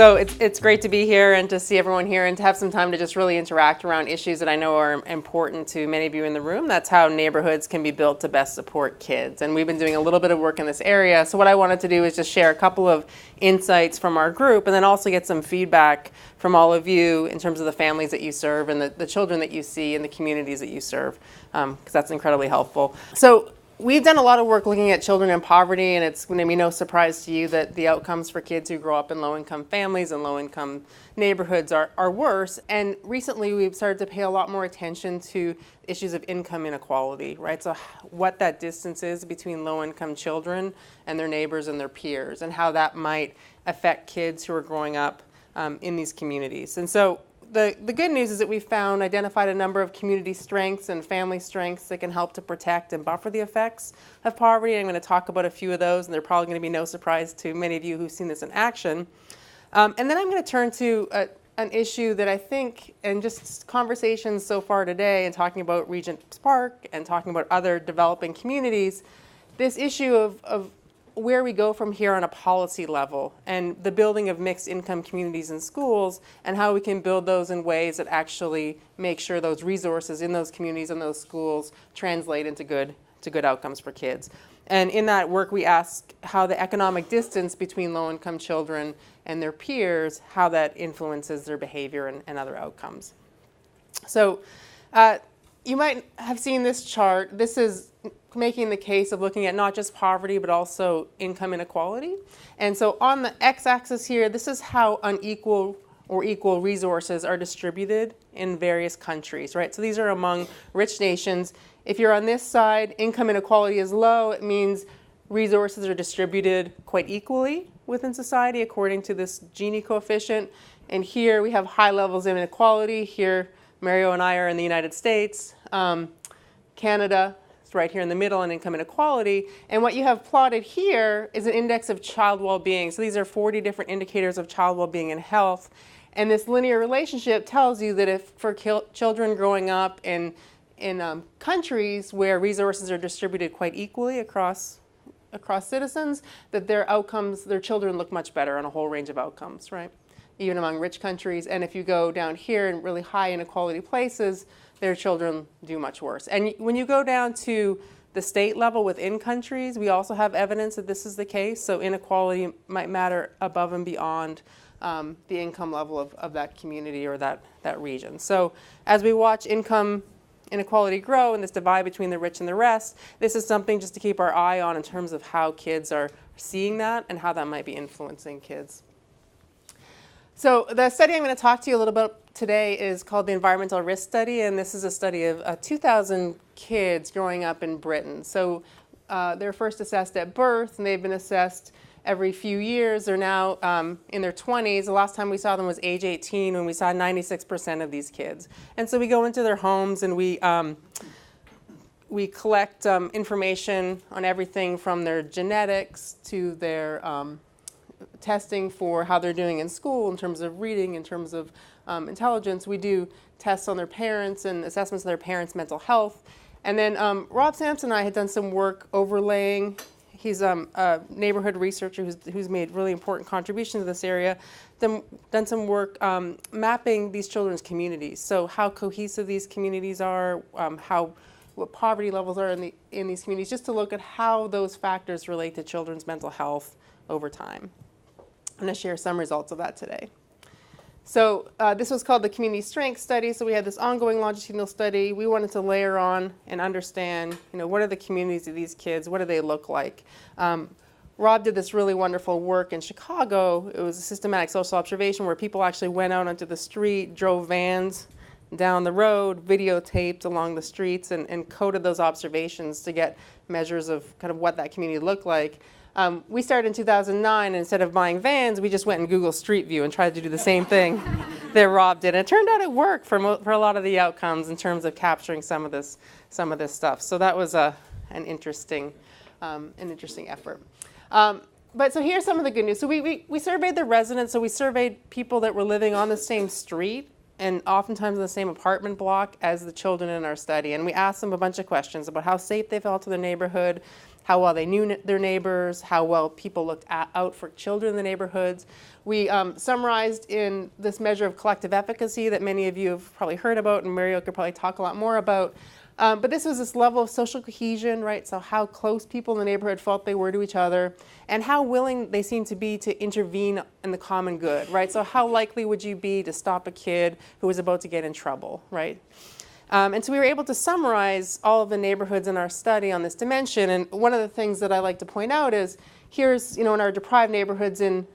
So it's great to be here and to see everyone here and to have some time to just really interact around issues that I know are important to many of you in the room. That's how neighborhoods can be built to best support kids. And we've been doing a little bit of work in this area. So what I wanted to do is just share a couple of insights from our group and then also get some feedback from all of you in terms of the families that you serve and the children that you see and the communities that you serve, because that's incredibly helpful. So we've done a lot of work looking at children in poverty, and it's going to be no surprise to you that the outcomes for kids who grow up in low-income families and low-income neighborhoods are worse. And recently we've started to pay a lot more attention to issues of income inequality, right? So what that distance is between low-income children and their neighbors and their peers, and how that might affect kids who are growing up in these communities. And so the good news is that we've identified a number of community strengths and family strengths that can help to protect and buffer the effects of poverty. I'm going to talk about a few of those, and they're probably going to be no surprise to many of you who've seen this in action. And then I'm going to turn to an issue that I think, and just conversations so far today and talking about Regent's Park and talking about other developing communities, this issue of where we go from here on a policy level and the building of mixed income communities and schools and how we can build those in ways that actually make sure those resources in those communities and those schools translate into good outcomes for kids. And in that work we ask how the economic distance between low-income children and their peers, how that influences their behavior and other outcomes. So you might have seen this chart. This is making the case of looking at not just poverty, but also income inequality. And so on the x-axis here, this is how unequal or equal resources are distributed in various countries, right? So these are among rich nations. If you're on this side, income inequality is low. It means resources are distributed quite equally within society according to this Gini coefficient. And here we have high levels of inequality. Here, Mario and I are in the United States. Canada right here in the middle, and income inequality. And what you have plotted here is an index of child well-being. So these are 40 different indicators of child well-being and health. And this linear relationship tells you that if for children growing up in countries where resources are distributed quite equally across citizens, that their outcomes, their children look much better on a whole range of outcomes, right? Even among rich countries. And if you go down here in really high inequality places, their children do much worse. And when you go down to the state level within countries, we also have evidence that this is the case. So inequality might matter above and beyond the income level of that community or that region. So as we watch income inequality grow and this divide between the rich and the rest, this is something just to keep our eye on in terms of how kids are seeing that and how that might be influencing kids. So the study I'm going to talk to you a little bit today is called the Environmental Risk Study, and this is a study of 2,000 kids growing up in Britain. So they're first assessed at birth, and they've been assessed every few years. They're now in their 20s. The last time we saw them was age 18 when we saw 96% of these kids. And so we go into their homes and we collect information on everything from their genetics to their testing for how they're doing in school in terms of reading, in terms of intelligence. We do tests on their parents and assessments of their parents' mental health. And then Rob Sampson and I had done some work overlaying. He's a neighborhood researcher who's made really important contributions to this area. Done some work mapping these children's communities. So how cohesive these communities are, what poverty levels are in these communities, just to look at how those factors relate to children's mental health over time. I'm going to share some results of that today. So this was called the Community Strength Study. So we had this ongoing longitudinal study. We wanted to layer on and understand, what are the communities of these kids? What do they look like? Rob did this really wonderful work in Chicago. It was a systematic social observation where people actually went out onto the street, drove vans down the road, videotaped along the streets, and coded those observations to get measures of kind of what that community looked like. We started in 2009, and instead of buying vans, we just went in Google Street View and tried to do the same thing that Rob did. And it turned out it worked for a lot of the outcomes in terms of capturing some of this stuff. So that was an interesting effort. But so here's some of the good news. So we surveyed the residents. So we surveyed people that were living on the same street and oftentimes in the same apartment block as the children in our study. And we asked them a bunch of questions about how safe they felt in their neighborhood, how well they knew their neighbors, how well people looked out for children in the neighborhoods. We summarized in this measure of collective efficacy that many of you have probably heard about, and Mario could probably talk a lot more about. But this was this level of social cohesion, right? So how close people in the neighborhood felt they were to each other, and how willing they seemed to be to intervene in the common good, right? So how likely would you be to stop a kid who was about to get in trouble, right? And so we were able to summarize all of the neighborhoods in our study on this dimension. And one of the things that I like to point out is here's, in our deprived neighborhoods in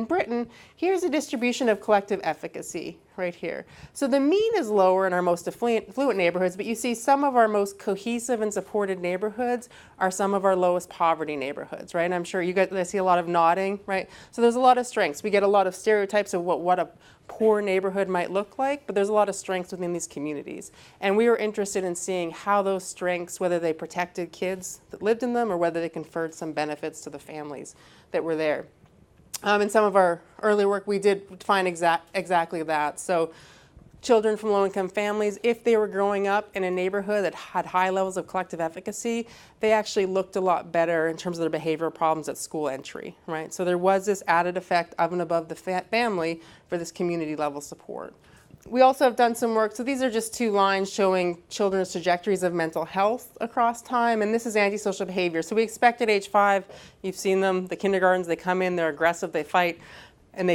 Britain, here's a distribution of collective efficacy right here. So the mean is lower in our most affluent neighborhoods, but you see some of our most cohesive and supported neighborhoods are some of our lowest poverty neighborhoods, right? And I'm sure you guys, I see a lot of nodding, right? So there's a lot of strengths. We get a lot of stereotypes of what a poor neighborhood might look like, but there's a lot of strengths within these communities. And we were interested in seeing how those strengths, whether they protected kids that lived in them or whether they conferred some benefits to the families that were there. In some of our early work, we did find exactly that. So children from low-income families, if they were growing up in a neighborhood that had high levels of collective efficacy, they actually looked a lot better in terms of their behavioral problems at school entry, right? So there was this added effect of and above the family for this community level support. We also have done some work, so these are just two lines showing children's trajectories of mental health across time, and this is antisocial behavior. So we expect at age 5, you've seen them, the kindergartens, they come in, they're aggressive, they fight, and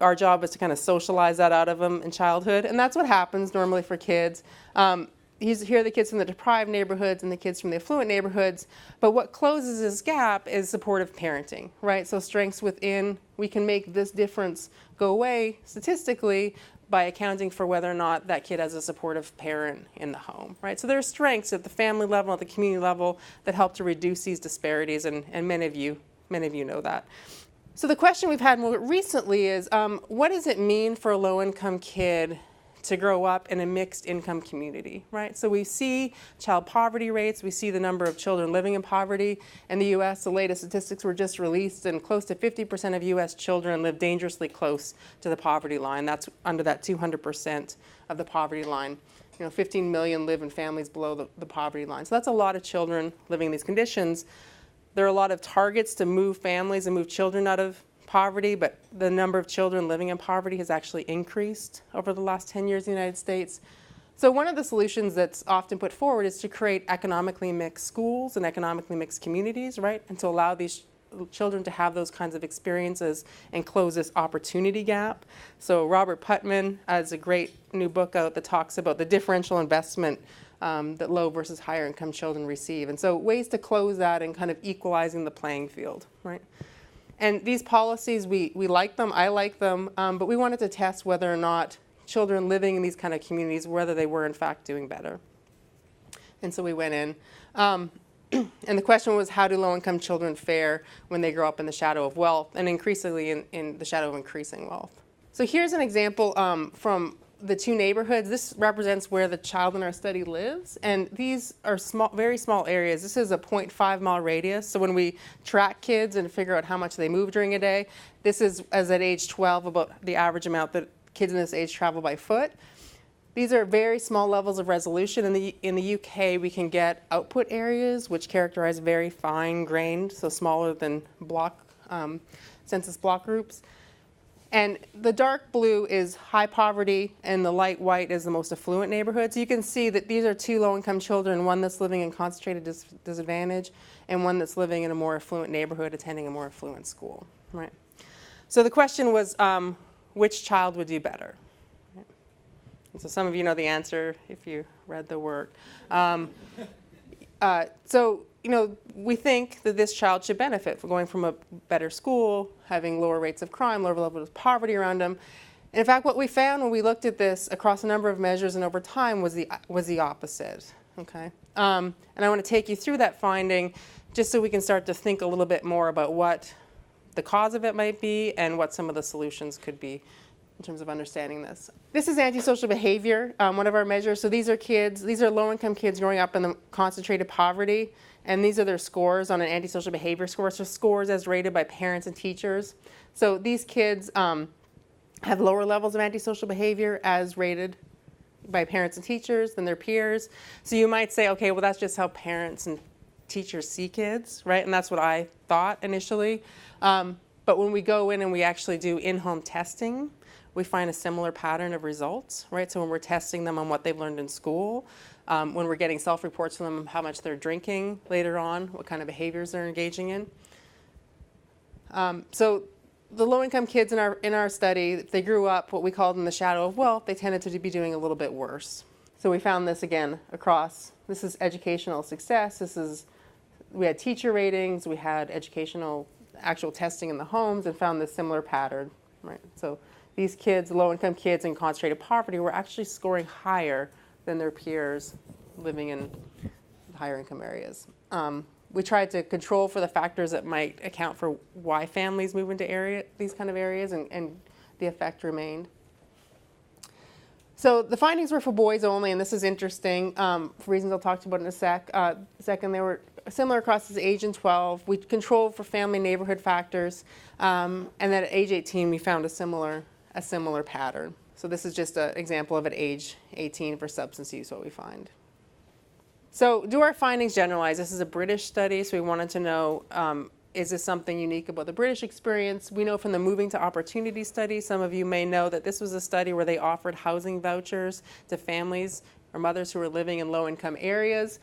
our job is to kind of socialize that out of them in childhood, and that's what happens normally for kids. Here are the kids from the deprived neighborhoods and the kids from the affluent neighborhoods, but what closes this gap is supportive parenting, right? So strengths within, we can make this difference go away statistically by accounting for whether or not that kid has a supportive parent in the home, right? So there are strengths at the family level, at the community level, that help to reduce these disparities, and many of you know that. So the question we've had more recently is, what does it mean for a low-income kid to grow up in a mixed income community, right? So we see child poverty rates, we see the number of children living in poverty. In the US, the latest statistics were just released, and close to 50% of US children live dangerously close to the poverty line. That's under that 200% of the poverty line. 15 million live in families below the poverty line. So that's a lot of children living in these conditions. There are a lot of targets to move families and move children out of poverty, but the number of children living in poverty has actually increased over the last 10 years in the United States. So one of the solutions that's often put forward is to create economically mixed schools and economically mixed communities, right? And to allow these children to have those kinds of experiences and close this opportunity gap. So Robert Putnam has a great new book out that talks about the differential investment that low versus higher income children receive. And so ways to close that and kind of equalizing the playing field, right? And these policies, we like them, I like them, but we wanted to test whether or not children living in these kind of communities, whether they were in fact doing better. And so we went in. And the question was, how do low-income children fare when they grow up in the shadow of wealth, and increasingly in the shadow of increasing wealth? So here's an example from the two neighborhoods. This represents where the child in our study lives, and these are small, very small areas. This is a 0.5 mile radius. So when we track kids and figure out how much they move during a day, this is, as at age 12, about the average amount that kids in this age travel by foot. These are very small levels of resolution. In the UK, we can get output areas, which characterize very fine-grained, so smaller than census block groups. And the dark blue is high poverty, and the light white is the most affluent neighborhood. So you can see that these are two low-income children, one that's living in concentrated disadvantage, and one that's living in a more affluent neighborhood, attending a more affluent school, right? So the question was, which child would do better? And so some of you know the answer if you read the work. We think that this child should benefit from going from a better school, having lower rates of crime, lower levels of poverty around them. And in fact, what we found when we looked at this across a number of measures and over time was the opposite. Okay, and I want to take you through that finding just so we can start to think a little bit more about what the cause of it might be and what some of the solutions could be in terms of understanding this. This is antisocial behavior, one of our measures. So these are low-income kids growing up in the concentrated poverty, and these are their scores on an antisocial behavior score, so scores as rated by parents and teachers. So these kids have lower levels of antisocial behavior as rated by parents and teachers than their peers. So you might say, okay, well that's just how parents and teachers see kids, right? And that's what I thought initially. But when we go in and we actually do in-home testing, we find a similar pattern of results, right? So when we're testing them on what they've learned in school, when we're getting self-reports from them, how much they're drinking later on, what kind of behaviors they're engaging in. So the low-income kids in our study, if they grew up what we called in the shadow of wealth, they tended to be doing a little bit worse. So we found this again across, this is educational success, we had teacher ratings, we had educational actual testing in the homes, and found this similar pattern, right? So these kids, low-income kids in concentrated poverty, were actually scoring higher than their peers living in higher income areas. We tried to control for the factors that might account for why families move into these kind of areas, and the effect remained. So the findings were for boys only, and this is interesting for reasons I'll talk about in a second. They were similar across the age and 12. We controlled for family and neighborhood factors, and then at age 18 we found a similar pattern. So this is just an example of at age 18 for substance use, what we find. So do our findings generalize? This is a British study, so we wanted to know, is this something unique about the British experience? We know from the Moving to Opportunity study, some of you may know that this was a study where they offered housing vouchers to families or mothers who were living in low-income areas.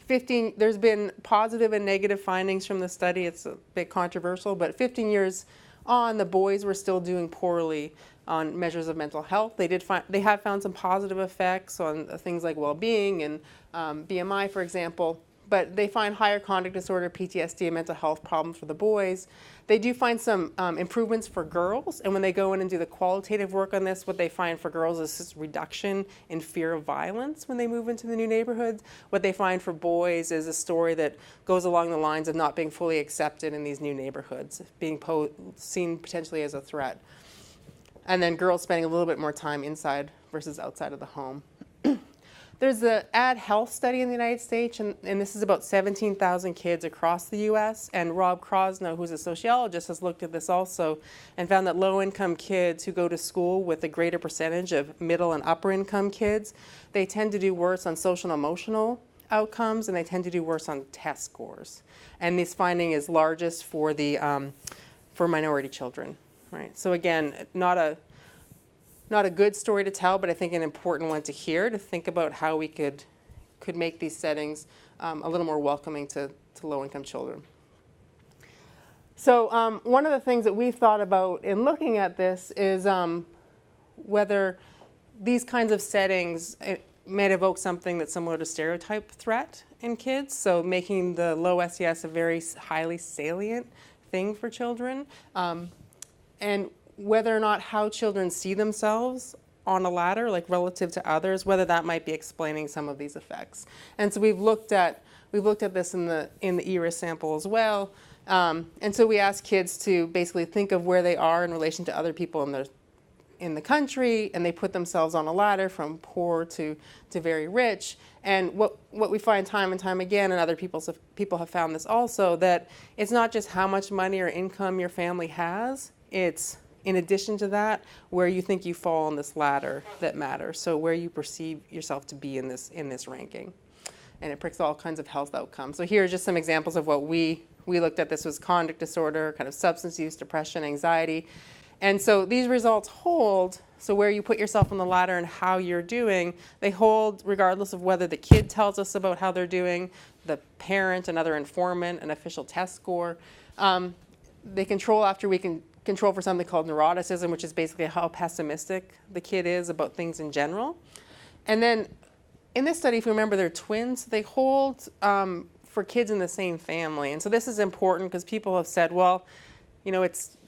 There's been positive and negative findings from the study. It's a bit controversial, but 15 years on, the boys were still doing poorly on measures of mental health. They have found some positive effects on things like well-being and BMI, for example, but they find higher conduct disorder, PTSD, and mental health problems for the boys. They do find some improvements for girls, and when they go in and do the qualitative work on this, what they find for girls is this reduction in fear of violence when they move into the new neighborhoods. What they find for boys is a story that goes along the lines of not being fully accepted in these new neighborhoods, being seen potentially as a threat. And then girls spending a little bit more time inside versus outside of the home. There's the Ad Health study in the United States, and this is about 17,000 kids across the U.S. And Rob Krosno, who's a sociologist, has looked at this also and found that low-income kids who go to school with a greater percentage of middle and upper-income kids, they tend to do worse on social and emotional outcomes, and they tend to do worse on test scores. And this finding is largest for minority children, right? So again, not a good story to tell, but I think an important one to hear, to think about how we could make these settings a little more welcoming to low-income children. So one of the things that we've thought about in looking at this is whether these kinds of settings might evoke something that's similar to stereotype threat in kids, so making the low SES a very highly salient thing for children, and whether or not how children see themselves on a ladder, like relative to others, whether that might be explaining some of these effects. And so we've looked at this in the ERIS sample as well. And so we asked kids to basically think of where they are in relation to other people in the country, and they put themselves on a ladder from poor to very rich. And what we find time and time again, and other people have found this also, that it's not just how much money or income your family has, it's in addition to that, where you think you fall on this ladder that matters. So where you perceive yourself to be in this ranking. And it predicts all kinds of health outcomes. So here are just some examples of what we looked at. This was conduct disorder, kind of substance use, depression, anxiety. And so these results hold. So where you put yourself on the ladder and how you're doing, they hold regardless of whether the kid tells us about how they're doing, the parent, another informant, an official test score. They control after we can control for something called neuroticism, which is basically how pessimistic the kid is about things in general. And then in this study, if you remember, they're twins. They hold for kids in the same family. And so this is important because people have said, well, it's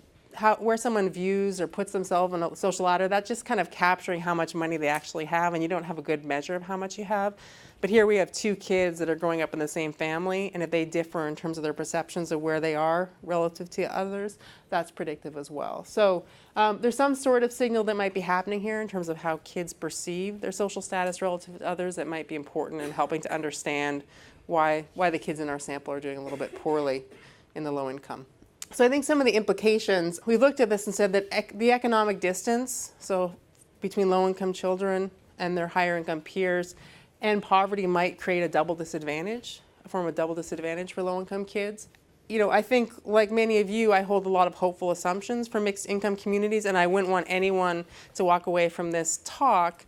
where someone views or puts themselves on a social ladder, that's just kind of capturing how much money they actually have, and you don't have a good measure of how much you have. But here we have two kids that are growing up in the same family, and if they differ in terms of their perceptions of where they are relative to others, that's predictive as well. So there's some sort of signal that might be happening here in terms of how kids perceive their social status relative to others that might be important in helping to understand why the kids in our sample are doing a little bit poorly in the low income. So I think some of the implications, we looked at this and said that the economic distance, so between low-income children and their higher-income peers, and poverty might create a double disadvantage a form of double disadvantage for low-income kids. You know, I think, like many of you, I hold a lot of hopeful assumptions for mixed income communities, and I wouldn't want anyone to walk away from this talk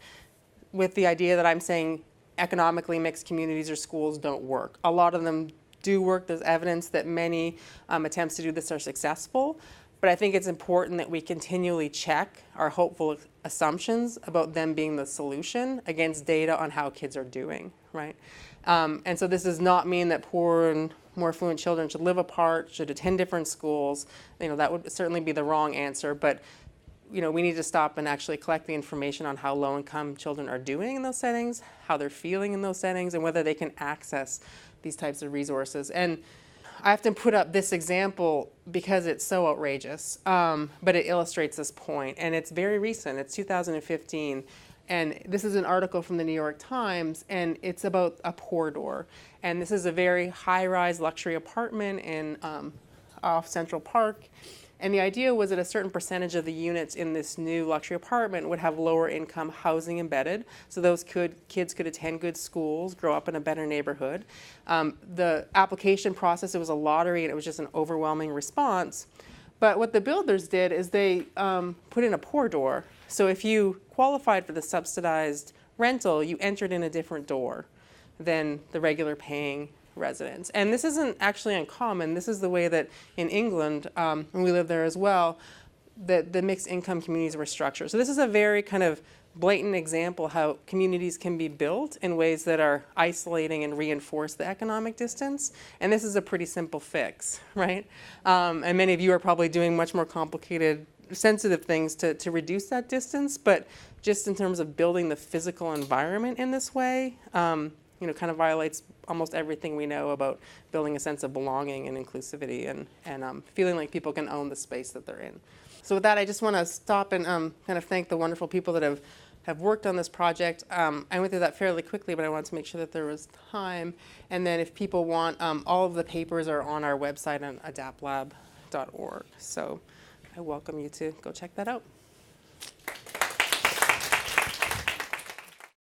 with the idea that I'm saying economically mixed communities or schools don't work. A lot of them do work. There's evidence that many attempts to do this are successful, but I think it's important that we continually check our hopeful assumptions about them being the solution against data on how kids are doing, right? And so this does not mean that poor and more affluent children should live apart, should attend different schools. You know, that would certainly be the wrong answer, but you know, we need to stop and actually collect the information on how low-income children are doing in those settings, how they're feeling in those settings, and whether they can access these types of resources. And I often put up this example because it's so outrageous, but it illustrates this point, and it's very recent. It's 2015, and this is an article from the New York Times, and it's about a pour door. And this is a very high-rise luxury apartment in off Central Park. And the idea was that a certain percentage of the units in this new luxury apartment would have lower income housing embedded. So those kids could attend good schools, grow up in a better neighborhood. The application process, it was a lottery, and it was just an overwhelming response. But what the builders did is they put in a pour door. So if you qualified for the subsidized rental, you entered in a different door than the regular paying residents. And this isn't actually uncommon. This is the way that in England, and we live there as well, that the mixed income communities were structured. So this is a very kind of blatant example how communities can be built in ways that are isolating and reinforce the economic distance. And this is a pretty simple fix, right? And many of you are probably doing much more complicated, sensitive things to reduce that distance. But just in terms of building the physical environment in this way, you know, kind of violates almost everything we know about building a sense of belonging and inclusivity and feeling like people can own the space that they're in. So with that, I just want to stop and kind of thank the wonderful people that have worked on this project. I went through that fairly quickly, but I wanted to make sure that there was time. And then if people want, all of the papers are on our website on adaptlab.org. So I welcome you to go check that out.